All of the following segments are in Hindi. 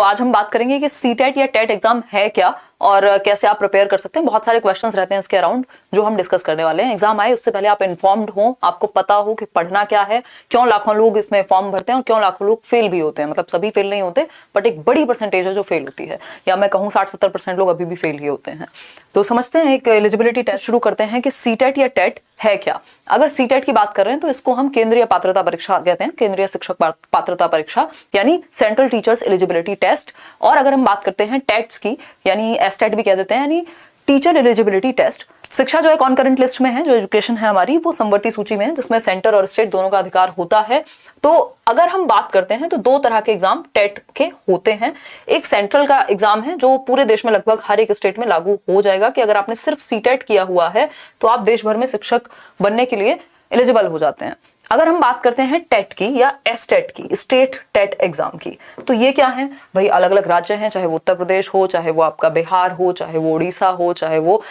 आज हम बात करेंगे कि सीटेट या टेट एग्जाम है क्या और कैसे आप प्रिपेयर कर सकते हैं। बहुत सारे क्वेश्चंस रहते हैं इसके अराउंड जो हम डिस्कस करने वाले हैं। एग्जाम आए उससे पहले आप इन्फॉर्म्ड हो, आपको पता हो कि पढ़ना क्या है, क्यों लाखों लोग इसमें फॉर्म भरते हैं और क्यों लाखों लोग फेल भी होते हैं। मतलब सभी फेल नहीं होते बट एक बड़ी परसेंटेज है जो फेल होती है, या मैं कहूँ 60-70% लोग अभी भी फेल ही होते हैं। तो समझते हैं, एक एलिजिबिलिटी टेस्ट शुरू करते हैं कि सीटेट या टेट है क्या। अगर सीटेट की बात कर रहे हैं तो इसको हम केंद्रीय पात्रता परीक्षा कहते हैं, केंद्रीय शिक्षक पात्रता परीक्षा यानी सेंट्रल टीचर्स एलिजिबिलिटी टेस्ट। और अगर हम बात करते हैं टेट्स की, यानी एसटेट भी कह देते हैं, यानी टीचर एलिजिबिलिटी टेस्ट। शिक्षा जो है कॉन्करेंट लिस्ट में है, जो एजुकेशन है हमारी वो समवर्ती सूची में है, जिसमें सेंटर और स्टेट दोनों का अधिकार होता है। तो अगर हम बात करते हैं तो दो तरह के एग्जाम टेट के होते हैं। एक सेंट्रल का एग्जाम है जो पूरे देश में लगभग हर एक स्टेट में लागू हो जाएगा कि अगर आपने सिर्फ सीटेट किया हुआ है तो आप देश भर में शिक्षक बनने के लिए एलिजिबल हो जाते हैं। अगर हम बात करते हैं टेट की या एसटेट की, स्टेट टेट एग्जाम की, तो ये क्या है भाई, अलग अलग राज्य हैं, चाहे वो उत्तर प्रदेश हो, चाहे वो आपका बिहार हो, चाहे वो उड़ीसा हो, चाहे वो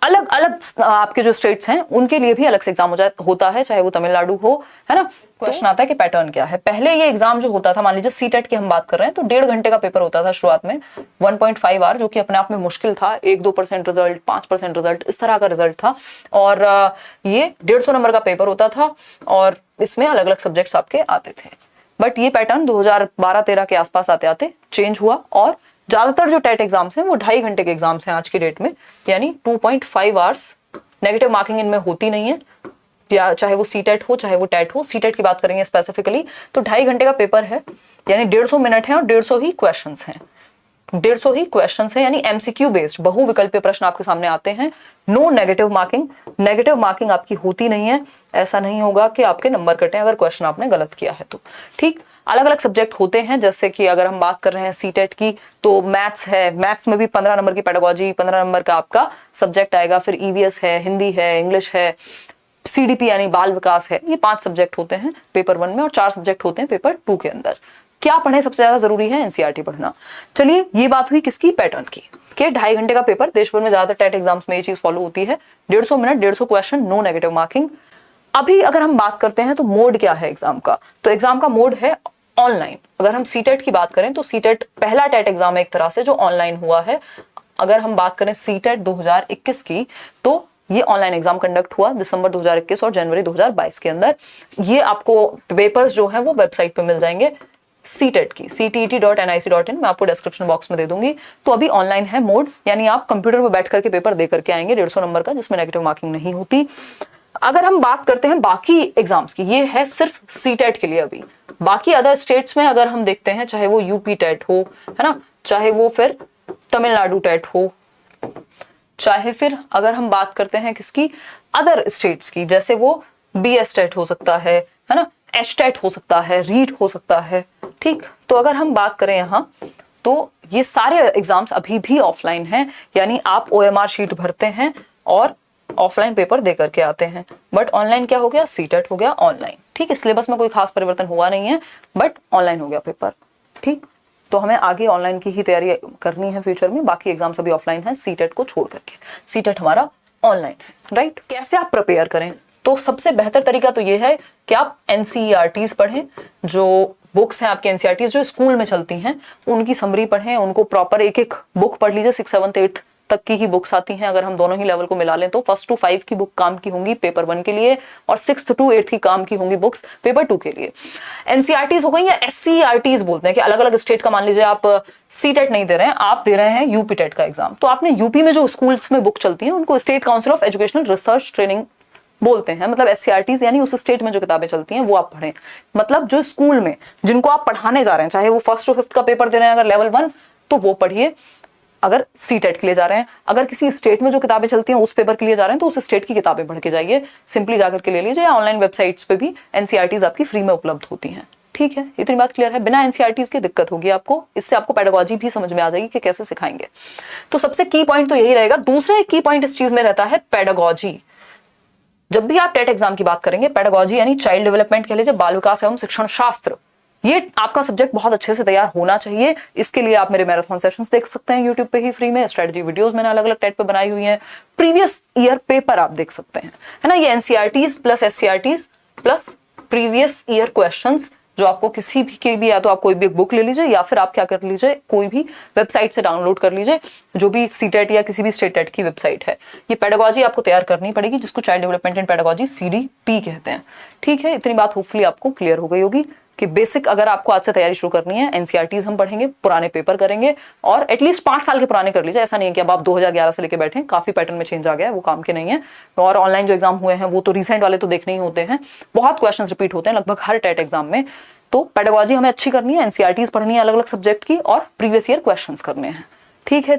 अलग अलग आपके जो स्टेट्स हैं उनके लिए भी अलग से एग्जाम होता है, चाहे वो तमिलनाडु हो, है ना। क्वेश्चन आता है कि पैटर्न क्या है। पहले ये एग्जाम जो होता था, मान लीजिए सीटेट की हम बात कर रहे हैं, तो 1.5 घंटे का पेपर होता था शुरुआत में, 1.5 आवर, जो कि अपने आप में मुश्किल था। 1-2% रिजल्ट, 5% रिजल्ट, इस तरह का रिजल्ट था। और ये 150 नंबर का पेपर होता था और इसमें अलग अलग सब्जेक्ट्स आपके आते थे। बट ये पैटर्न 2012-13 के आसपास आते आते चेंज हुआ और ज्यादातर जो टेट एग्जाम्स हैं वो 2.5 घंटे के एग्जाम्स हैं आज की डेट में, यानी 2.5 आवर्स। नेगेटिव मार्किंग इनमें होती नहीं है, या चाहे वो सीटेट हो चाहे वो टेट हो। सीटेट की बात करेंगे स्पेसिफिकली तो 2.5 घंटे का पेपर है, यानी 150 मिनट है और 150 ही क्वेश्चंस हैं। 150 ही क्वेश्चंस है, यानी एमसीक्यू बेस्ड बहुविकल्पीय प्रश्न आपके सामने आते हैं। No negative marking, negative marking आपकी होती नहीं है। ऐसा नहीं होगा कि आपके नंबर कटें अगर क्वेश्चन आपने गलत किया है तो। ठीक, अलग अलग सब्जेक्ट होते हैं, जैसे कि अगर हम बात कर रहे हैं सीटेट की तो मैथ्स है, मैथ्स में भी 15 नंबर की पेडागोजी, 15 नंबर का आपका सब्जेक्ट आएगा। फिर ईवीएस है, हिंदी है, इंग्लिश है, सीडीपी यानी बाल विकास है। ये 5 सब्जेक्ट होते हैं पेपर 1 में और 4 सब्जेक्ट होते हैं पेपर 2 के अंदर। क्या पढ़े, सबसे ज्यादा जरूरी है एनसीईआरटी पढ़ना। चलिए, ये बात हुई किसकी, पैटर्न की, कि 2.5 घंटे का पेपर, देश भर में ज्यादातर टेट एग्जाम्स में ये चीज फॉलो होती है। 150 minute, 150 question, no negative marking. अभी अगर हम बात करते हैं तो मोड क्या है एग्जाम का, तो एग्जाम का मोड है ऑनलाइन। अगर हम सीटेट की बात करें तो सीटेट पहला टेट एग्जाम है एक तरह से जो ऑनलाइन हुआ है। अगर हम बात करें सीटेट 2021 की तो ये ऑनलाइन एग्जाम कंडक्ट हुआ दिसंबर 2021 और जनवरी 2022 के अंदर। ये आपको पेपर्स जो हैं वो वेबसाइट पे मिल जाएंगे सीटेट की, ctet.nic.in, मैं आपको डिस्क्रिप्शन बॉक्स में दे दूंगी। तो अभी ऑनलाइन है मोड, यानी आप कंप्यूटर पर बैठ करके पेपर दे करके आएंगे 150 नंबर का, जिसमें नेगेटिव मार्किंग नहीं होती। अगर हम बात करते हैं बाकी एग्जाम्स की, ये है सिर्फ सीटेट के लिए। अभी बाकी अदर स्टेट्स में अगर हम देखते हैं, चाहे वो यूपी टेट हो, है ना, चाहे वो फिर तमिलनाडु टेट हो, चाहे फिर अगर हम बात करते हैं किसकी, अदर स्टेट्स की, जैसे वो बीएस टेट हो सकता है ना, एच टेट हो सकता है, रीट हो सकता है। ठीक, तो अगर हम बात करें यहाँ तो ये सारे एग्जाम्स अभी भी ऑफलाइन हैं, यानी आप ओएमआर शीट भरते हैं और ऑफलाइन पेपर दे करके आते हैं। बट ऑनलाइन क्या हो गया, सीटेट हो गया ऑनलाइन। ठीक है, सिलेबस में कोई खास परिवर्तन हुआ नहीं है, बट ऑनलाइन हो गया पेपर। ठीक, तो हमें आगे ऑनलाइन की ही तैयारी करनी है फ्यूचर में। बाकी एग्जाम्स अभी ऑफलाइन है सीटेट को छोड़ करके, सीटेट हमारा ऑनलाइन है। राइट, कैसे आप प्रिपेयर करें, तो सबसे बेहतर तरीका तो ये है कि आप एनसीईआरटीज पढ़ें। जो बुक्स हैं आपके एनसीईआरटीज जो स्कूल में चलती हैं उनकी समरी पढ़ें, उनको प्रॉपर एक एक बुक पढ़ लीजिए। 6, 7, 8 तक की ही बुक्स आती हैं। अगर हम दोनों ही लेवल को मिला लें तो 1 to 5 की बुक काम की होंगी पेपर 1 के लिए और 6 to 8 की काम की होंगी बुक्स पेपर 2 के लिए। एनसीईआरटीज हो गई या एससीईआरटीज बोलते हैं कि अलग अलग स्टेट का, मान लीजिए आप सीटेट नहीं दे रहे हैं, आप दे रहे हैं यूपी टेट का एग्जाम, तो आपने यूपी में जो स्कूल्स में बुक चलती है उनको state council of educational research training बोलते हैं। मतलब एससीईआरटीज यानी उस स्टेट में जो किताबें चलती हैं वो आप पढ़ें। मतलब जो स्कूल में जिनको आप पढ़ाने जा रहे हैं, चाहे वो 1st to 5th का पेपर दे रहे हैं अगर लेवल 1, तो वो पढ़िए। अगर सीटेट के लिए जा रहे हैं, अगर किसी स्टेट में जो किताबें चलती हैं उस पेपर के लिए जा रहे हैं तो उस स्टेट की किताबें पढ़ के जाइए। सिंपली जाकर के ले लीजिए, या ऑनलाइन वेबसाइट्स पे भी एनसीईआरटीज आपकी फ्री में उपलब्ध होती हैं। ठीक है, इतनी बात क्लियर है। बिना एनसीईआरटीज की दिक्कत होगी आपको, इससे आपको पेडागोजी भी समझ में आ जाएगी कि कैसे सिखाएंगे। तो सबसे की पॉइंट तो यही रहेगा। दूसरा एक की पॉइंट इस चीज में रहता है पेडागोजी। जब भी आप टेट एग्जाम की बात करेंगे, पेडागोजी यानी चाइल्ड डेवलपमेंट कह लीजिए, बाल विकास एवं शिक्षण शास्त्र, ये आपका सब्जेक्ट बहुत अच्छे से तैयार होना चाहिए। इसके लिए आप मेरे मैराथन सेशंस देख सकते हैं यूट्यूब पे ही फ्री में। स्ट्रेटजी वीडियोस मैंने अलग अलग टेट पे बनाई हुई हैं। प्रीवियस ईयर पेपर आप देख सकते हैं, है ना। ये NCERTs plus SCERTs plus previous year questions जो आपको किसी भी की भी, या तो आप कोई भी बुक ले लीजिए या फिर आप क्या कर लीजिए, कोई भी वेबसाइट से डाउनलोड कर लीजिए, जो भी सीटेट या किसी भी स्टेट टेट की वेबसाइट है। ये पेडागोजी आपको तैयार करनी पड़ेगी, जिसको child development and pedagogy CDP कहते हैं। ठीक है, इतनी बात होपफुली आपको क्लियर हो गई होगी कि बेसिक अगर आपको आज से तैयारी शुरू करनी है, NCERTs हम पढ़ेंगे, पुराने पेपर करेंगे और एटलीस्ट 5 साल के पुराने कर लीजिए। ऐसा नहीं है कि अब आप 2011 से लेके बैठे, काफी पैटर्न में चेंज आ गया है, वो काम के नहीं है। और ऑनलाइन जो एग्जाम हुए हैं वो तो रिसेंट वाले तो देखने ही होते हैं, बहुत क्वेश्चंस रिपीट होते हैं लगभग हर टेट एग्जाम में। तो पेडागोजी हमें अच्छी करनी है, NCERTs पढ़नी है अलग अलग सब्जेक्ट की, और प्रीवियस ईयर क्वेश्चंस करने हैं। ठीक है।